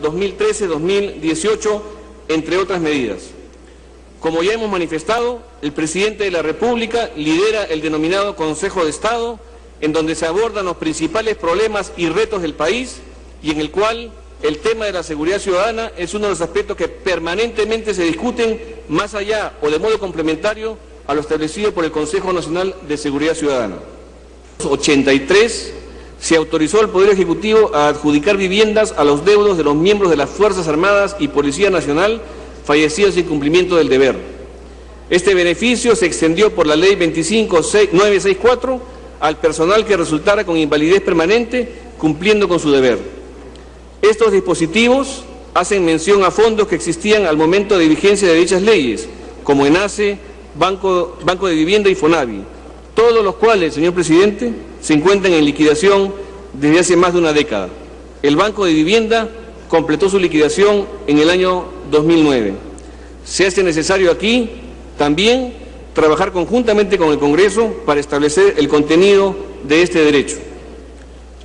2013-2018, entre otras medidas. Como ya hemos manifestado, el presidente de la República lidera el denominado Consejo de Estado, en donde se abordan los principales problemas y retos del país y en el cual el tema de la seguridad ciudadana es uno de los aspectos que permanentemente se discuten más allá o de modo complementario a lo establecido por el Consejo Nacional de Seguridad Ciudadana. En 83 se autorizó al Poder Ejecutivo a adjudicar viviendas a los deudos de los miembros de las Fuerzas Armadas y Policía Nacional fallecidos sin cumplimiento del deber. Este beneficio se extendió por la Ley 25964 al personal que resultara con invalidez permanente cumpliendo con su deber. Estos dispositivos hacen mención a fondos que existían al momento de vigencia de dichas leyes, como ENACE, Banco de Vivienda y FONAVI, todos los cuales, señor presidente, se encuentran en liquidación desde hace más de una década. El Banco de Vivienda completó su liquidación en el año 2009. Se hace necesario aquí también trabajar conjuntamente con el Congreso para establecer el contenido de este derecho.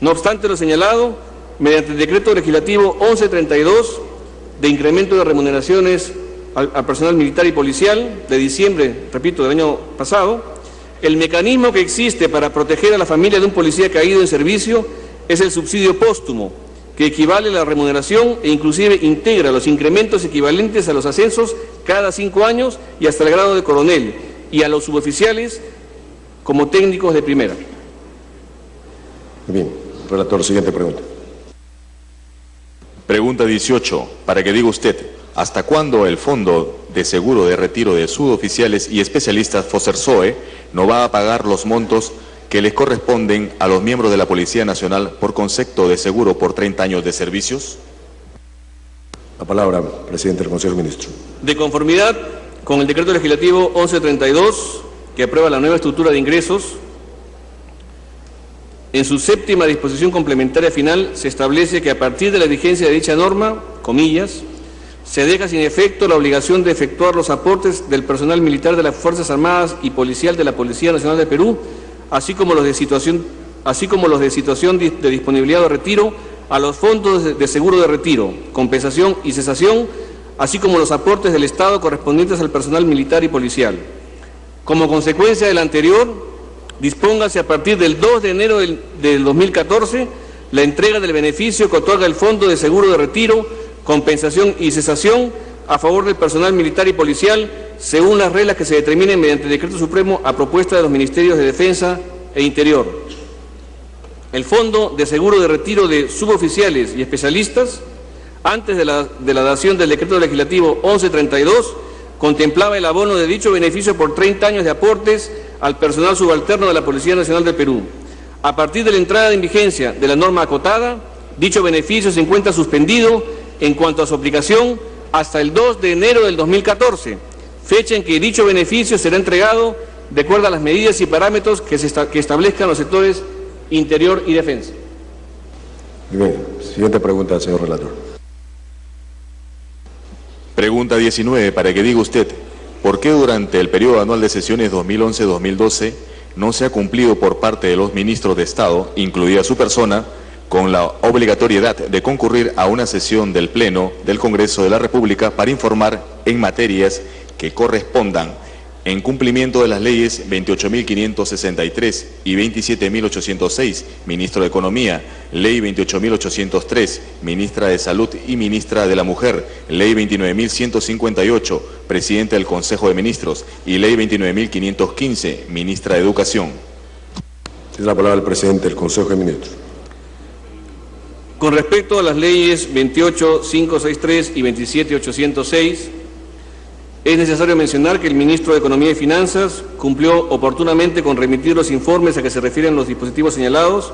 No obstante lo señalado, mediante el Decreto Legislativo 1132 de incremento de remuneraciones al personal militar y policial de diciembre, repito, del año pasado, el mecanismo que existe para proteger a la familia de un policía caído en servicio es el subsidio póstumo, que equivale a la remuneración e inclusive integra los incrementos equivalentes a los ascensos cada 5 años y hasta el grado de coronel, y a los suboficiales como técnicos de primera. Bien, relator, siguiente pregunta. Pregunta 18, para que diga usted, ¿hasta cuándo el Fondo de Seguro de Retiro de Suboficiales y Especialistas FOSERSOE no va a pagar los montos que les corresponden a los miembros de la Policía Nacional por concepto de seguro por 30 años de servicios? La palabra, presidente del Consejo de Ministros. De conformidad con el Decreto Legislativo 1132, que aprueba la nueva estructura de ingresos, en su séptima disposición complementaria final se establece que a partir de la vigencia de dicha norma, comillas, se deja sin efecto la obligación de efectuar los aportes del personal militar de las Fuerzas Armadas y policial de la Policía Nacional de Perú, así como los de situación de disponibilidad o retiro, a los fondos de seguro de retiro, compensación y cesación, así como los aportes del Estado correspondientes al personal militar y policial. Como consecuencia del anterior, dispóngase a partir del 2 de enero del 2014 la entrega del beneficio que otorga el Fondo de Seguro de Retiro, compensación y cesación a favor del personal militar y policial, según las reglas que se determinen mediante decreto supremo a propuesta de los Ministerios de Defensa e Interior. El Fondo de Seguro de Retiro de Suboficiales y Especialistas, antes de la dación del Decreto Legislativo 1132, contemplaba el abono de dicho beneficio por 30 años de aportes al personal subalterno de la Policía Nacional del Perú. A partir de la entrada en vigencia de la norma acotada, dicho beneficio se encuentra suspendido en cuanto a su aplicación hasta el 2 de enero del 2014, fecha en que dicho beneficio será entregado de acuerdo a las medidas y parámetros que establezcan los sectores Interior y Defensa. Bien, siguiente pregunta, señor relator. Pregunta 19, para que diga usted, ¿por qué durante el periodo anual de sesiones 2011-2012 no se ha cumplido por parte de los ministros de Estado, incluida su persona, con la obligatoriedad de concurrir a una sesión del Pleno del Congreso de la República para informar en materias que correspondan en cumplimiento de las leyes 28.563 y 27.806, Ministro de Economía, Ley 28.803, Ministra de Salud y Ministra de la Mujer, Ley 29.158, Presidente del Consejo de Ministros y Ley 29.515, Ministra de Educación? Tiene la palabra el presidente del Consejo de Ministros. Con respecto a las leyes 28.563 y 27.806, es necesario mencionar que el Ministro de Economía y Finanzas cumplió oportunamente con remitir los informes a que se refieren los dispositivos señalados,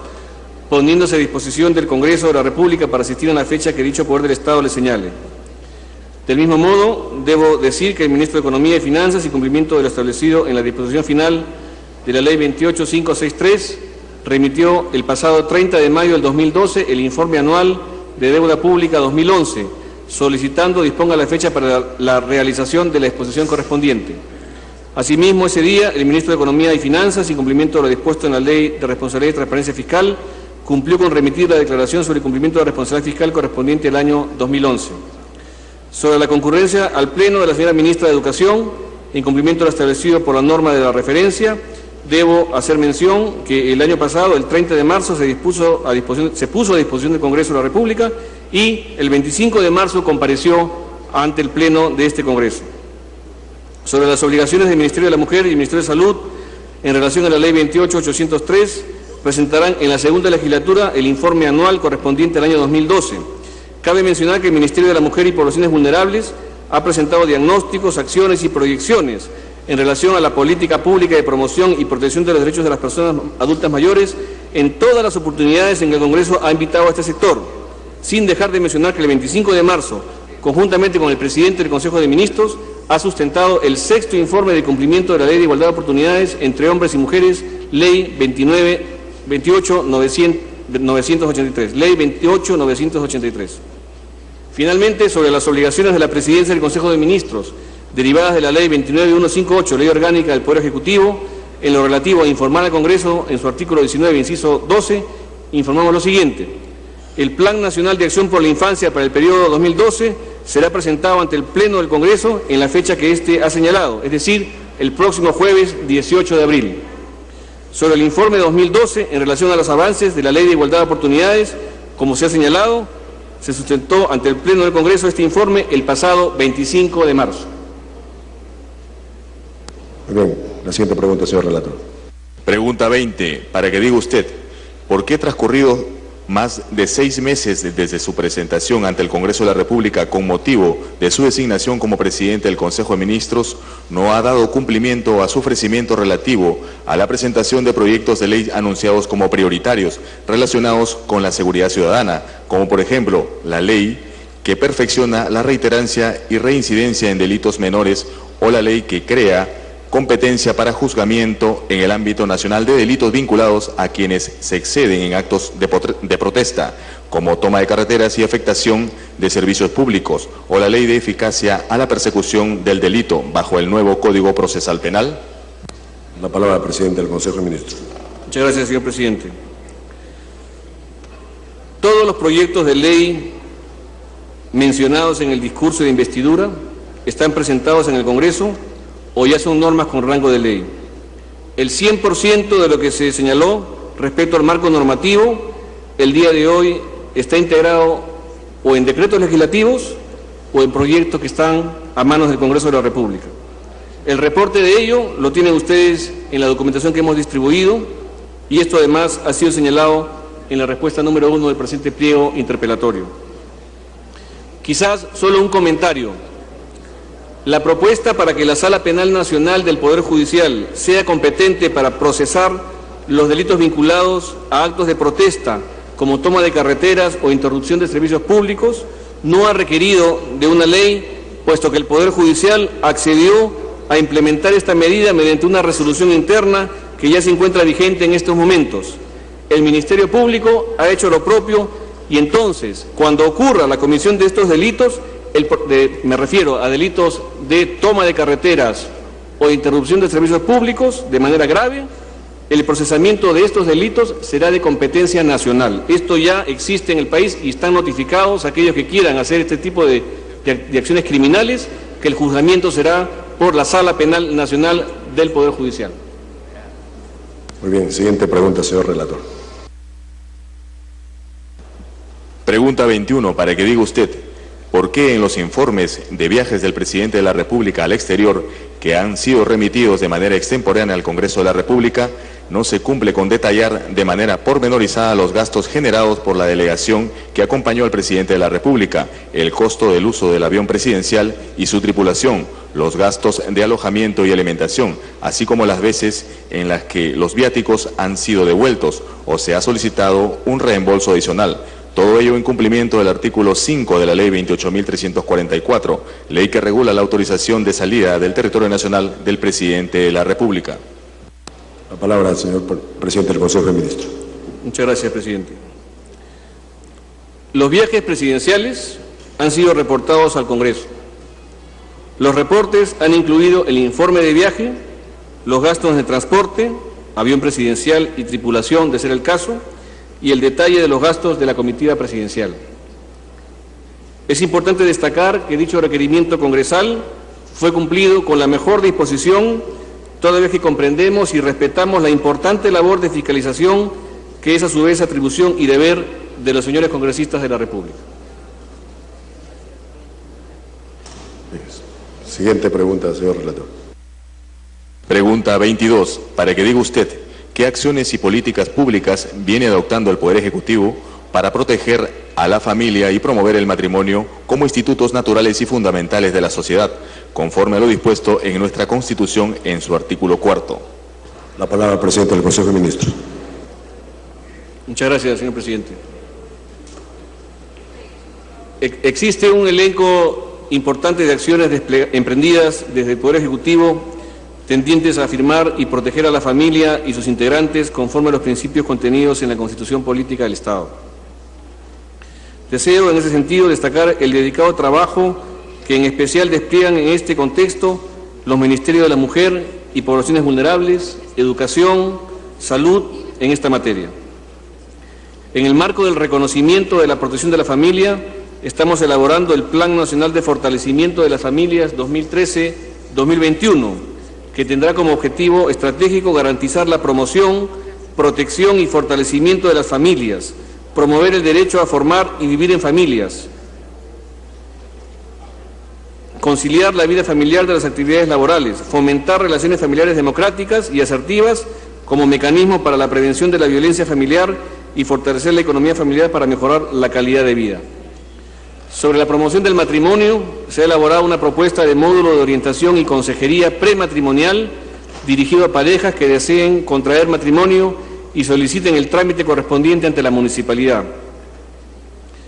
poniéndose a disposición del Congreso de la República para asistir en la fecha que dicho Poder del Estado le señale. Del mismo modo, debo decir que el Ministro de Economía y Finanzas, en cumplimiento de lo establecido en la disposición final de la Ley 28.563, remitió el pasado 30 de mayo del 2012 el informe anual de deuda pública 2011, solicitando disponga la fecha para la realización de la exposición correspondiente. Asimismo, ese día, el Ministro de Economía y Finanzas, en cumplimiento de lo dispuesto en la Ley de Responsabilidad y Transparencia Fiscal, cumplió con remitir la declaración sobre el cumplimiento de la responsabilidad fiscal correspondiente al año 2011. Sobre la concurrencia al Pleno de la señora Ministra de Educación, en cumplimiento de lo establecido por la norma de la referencia, debo hacer mención que el año pasado, el 30 de marzo, se puso a disposición del Congreso de la República y el 25 de marzo compareció ante el Pleno de este Congreso. Sobre las obligaciones del Ministerio de la Mujer y el Ministerio de Salud en relación a la Ley 28.803, presentarán en la segunda legislatura el informe anual correspondiente al año 2012. Cabe mencionar que el Ministerio de la Mujer y Poblaciones Vulnerables ha presentado diagnósticos, acciones y proyecciones en relación a la política pública de promoción y protección de los derechos de las personas adultas mayores en todas las oportunidades en que el Congreso ha invitado a este sector, sin dejar de mencionar que el 25 de marzo, conjuntamente con el presidente del Consejo de Ministros, ha sustentado el 6º informe de cumplimiento de la Ley de Igualdad de Oportunidades entre Hombres y Mujeres, Ley 28.983. Ley 28.983. Finalmente, sobre las obligaciones de la Presidencia del Consejo de Ministros, derivadas de la Ley 29.158, Ley Orgánica del Poder Ejecutivo, en lo relativo a informar al Congreso, en su artículo 19, inciso 12, informamos lo siguiente. El Plan Nacional de Acción por la Infancia para el periodo 2012 será presentado ante el Pleno del Congreso en la fecha que éste ha señalado, es decir, el próximo jueves 18 de abril. Sobre el informe 2012, en relación a los avances de la Ley de Igualdad de Oportunidades, como se ha señalado, se sustentó ante el Pleno del Congreso este informe el pasado 25 de marzo. Muy bien, la siguiente pregunta, señor relator. Pregunta 20, para que diga usted, ¿por qué transcurrido más de 6 meses desde su presentación ante el Congreso de la República con motivo de su designación como presidente del Consejo de Ministros, no ha dado cumplimiento a su ofrecimiento relativo a la presentación de proyectos de ley anunciados como prioritarios relacionados con la seguridad ciudadana, como por ejemplo la ley que perfecciona la reiterancia y reincidencia en delitos menores o la ley que crea competencia para juzgamiento en el ámbito nacional de delitos vinculados a quienes se exceden en actos de protesta, como toma de carreteras y afectación de servicios públicos, o la ley de eficacia a la persecución del delito bajo el nuevo Código Procesal Penal? La palabra al presidente del Consejo de Ministros. Muchas gracias, señor presidente. Todos los proyectos de ley mencionados en el discurso de investidura están presentados en el Congreso o ya son normas con rango de ley. El 100% de lo que se señaló respecto al marco normativo, el día de hoy está integrado o en decretos legislativos o en proyectos que están a manos del Congreso de la República. El reporte de ello lo tienen ustedes en la documentación que hemos distribuido y esto además ha sido señalado en la respuesta número 1 del presente pliego interpelatorio. Quizás solo un comentario. La propuesta para que la Sala Penal Nacional del Poder Judicial sea competente para procesar los delitos vinculados a actos de protesta, como toma de carreteras o interrupción de servicios públicos, no ha requerido de una ley, puesto que el Poder Judicial accedió a implementar esta medida mediante una resolución interna que ya se encuentra vigente en estos momentos. El Ministerio Público ha hecho lo propio y entonces, cuando ocurra la comisión de estos delitos, me refiero a delitos de toma de carreteras o interrupción de servicios públicos de manera grave, el procesamiento de estos delitos será de competencia nacional. Esto ya existe en el país y están notificados aquellos que quieran hacer este tipo de acciones criminales, que el juzgamiento será por la Sala Penal Nacional del Poder Judicial. Muy bien, siguiente pregunta, señor relator. Pregunta 21, para que diga usted, ¿por qué en los informes de viajes del presidente de la República al exterior, que han sido remitidos de manera extemporánea al Congreso de la República, no se cumple con detallar de manera pormenorizada los gastos generados por la delegación que acompañó al presidente de la República, el costo del uso del avión presidencial y su tripulación, los gastos de alojamiento y alimentación, así como las veces en las que los viáticos han sido devueltos o se ha solicitado un reembolso adicional? Todo ello en cumplimiento del artículo 5 de la Ley 28.344, ley que regula la autorización de salida del territorio nacional del presidente de la República. La palabra al señor presidente del Consejo de Ministros. Muchas gracias, presidente. Los viajes presidenciales han sido reportados al Congreso. Los reportes han incluido el informe de viaje, los gastos de transporte, avión presidencial y tripulación, de ser el caso, y el detalle de los gastos de la comitiva presidencial. Es importante destacar que dicho requerimiento congresal fue cumplido con la mejor disposición, toda vez que comprendemos y respetamos la importante labor de fiscalización que es a su vez atribución y deber de los señores congresistas de la República. Siguiente pregunta, señor relator. Pregunta 22. Para que diga usted, ¿qué acciones y políticas públicas viene adoptando el Poder Ejecutivo para proteger a la familia y promover el matrimonio como institutos naturales y fundamentales de la sociedad, conforme a lo dispuesto en nuestra Constitución en su artículo 4? La palabra al presidente del Consejo de Ministros. Muchas gracias, señor presidente. Existe un elenco importante de acciones emprendidas desde el Poder Ejecutivo tendientes a afirmar y proteger a la familia y sus integrantes conforme a los principios contenidos en la Constitución Política del Estado. Deseo en ese sentido destacar el dedicado trabajo que en especial despliegan en este contexto los Ministerios de la Mujer y Poblaciones Vulnerables, Educación, Salud en esta materia. En el marco del reconocimiento de la protección de la familia, estamos elaborando el Plan Nacional de Fortalecimiento de las Familias 2013-2021, que tendrá como objetivo estratégico garantizar la promoción, protección y fortalecimiento de las familias, promover el derecho a formar y vivir en familias, conciliar la vida familiar de las actividades laborales, fomentar relaciones familiares democráticas y asertivas como mecanismo para la prevención de la violencia familiar y fortalecer la economía familiar para mejorar la calidad de vida. Sobre la promoción del matrimonio, se ha elaborado una propuesta de módulo de orientación y consejería prematrimonial dirigido a parejas que deseen contraer matrimonio y soliciten el trámite correspondiente ante la municipalidad.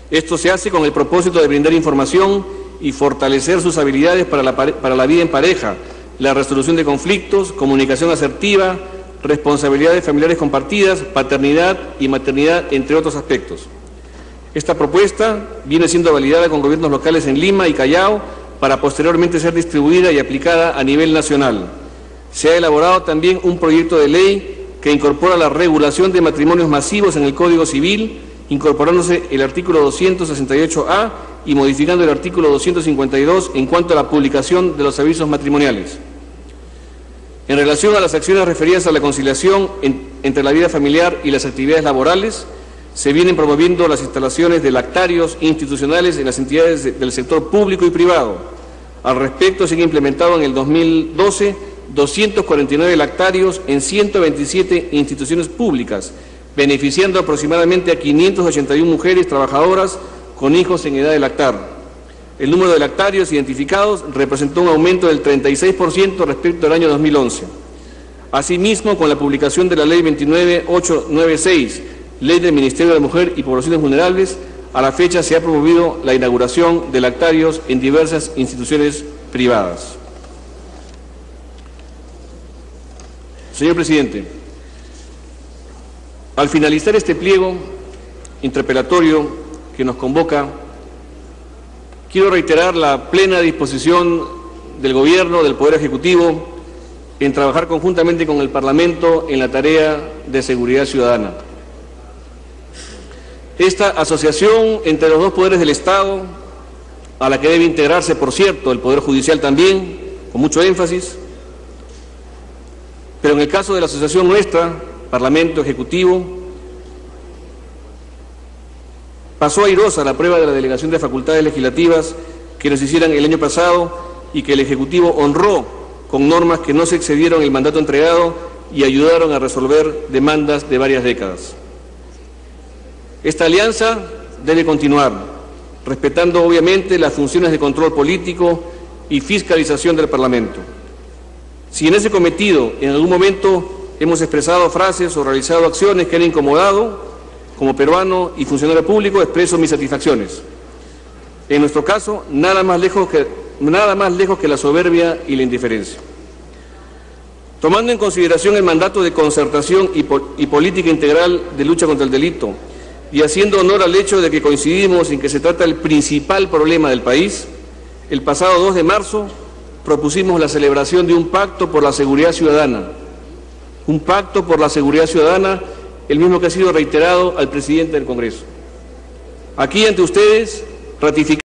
Esto se hace con el propósito de brindar información y fortalecer sus habilidades para la vida en pareja, la resolución de conflictos, comunicación asertiva, responsabilidades familiares compartidas, paternidad y maternidad, entre otros aspectos. Esta propuesta viene siendo validada con gobiernos locales en Lima y Callao para posteriormente ser distribuida y aplicada a nivel nacional. Se ha elaborado también un proyecto de ley que incorpora la regulación de matrimonios masivos en el Código Civil, incorporándose el artículo 268A y modificando el artículo 252 en cuanto a la publicación de los avisos matrimoniales. En relación a las acciones referidas a la conciliación entre la vida familiar y las actividades laborales, se vienen promoviendo las instalaciones de lactarios institucionales en las entidades del sector público y privado. Al respecto, se han implementado en el 2012 249 lactarios en 127 instituciones públicas, beneficiando aproximadamente a 581 mujeres trabajadoras con hijos en edad de lactar. El número de lactarios identificados representó un aumento del 36% respecto al año 2011. Asimismo, con la publicación de la Ley 29896, Ley del Ministerio de la Mujer y Poblaciones Vulnerables, a la fecha se ha promovido la inauguración de lactarios en diversas instituciones privadas. Señor presidente, al finalizar este pliego interpelatorio que nos convoca, quiero reiterar la plena disposición del Gobierno, del Poder Ejecutivo, en trabajar conjuntamente con el Parlamento en la tarea de seguridad ciudadana. Esta asociación entre los dos poderes del Estado, a la que debe integrarse, por cierto, el Poder Judicial también, con mucho énfasis, pero en el caso de la asociación nuestra, Parlamento, Ejecutivo, pasó airosa la prueba de la delegación de facultades legislativas que nos hicieran el año pasado y que el Ejecutivo honró con normas que no se excedieron el mandato entregado y ayudaron a resolver demandas de varias décadas. Esta alianza debe continuar, respetando obviamente las funciones de control político y fiscalización del Parlamento. Si en ese cometido en algún momento hemos expresado frases o realizado acciones que han incomodado, como peruano y funcionario público expreso mis satisfacciones. En nuestro caso, nada más lejos que la soberbia y la indiferencia. Tomando en consideración el mandato de concertación y política integral de lucha contra el delito, y haciendo honor al hecho de que coincidimos en que se trata del principal problema del país, el pasado 2 de marzo propusimos la celebración de un pacto por la seguridad ciudadana. Un pacto por la seguridad ciudadana el mismo que ha sido reiterado al presidente del Congreso. Aquí ante ustedes ratificamos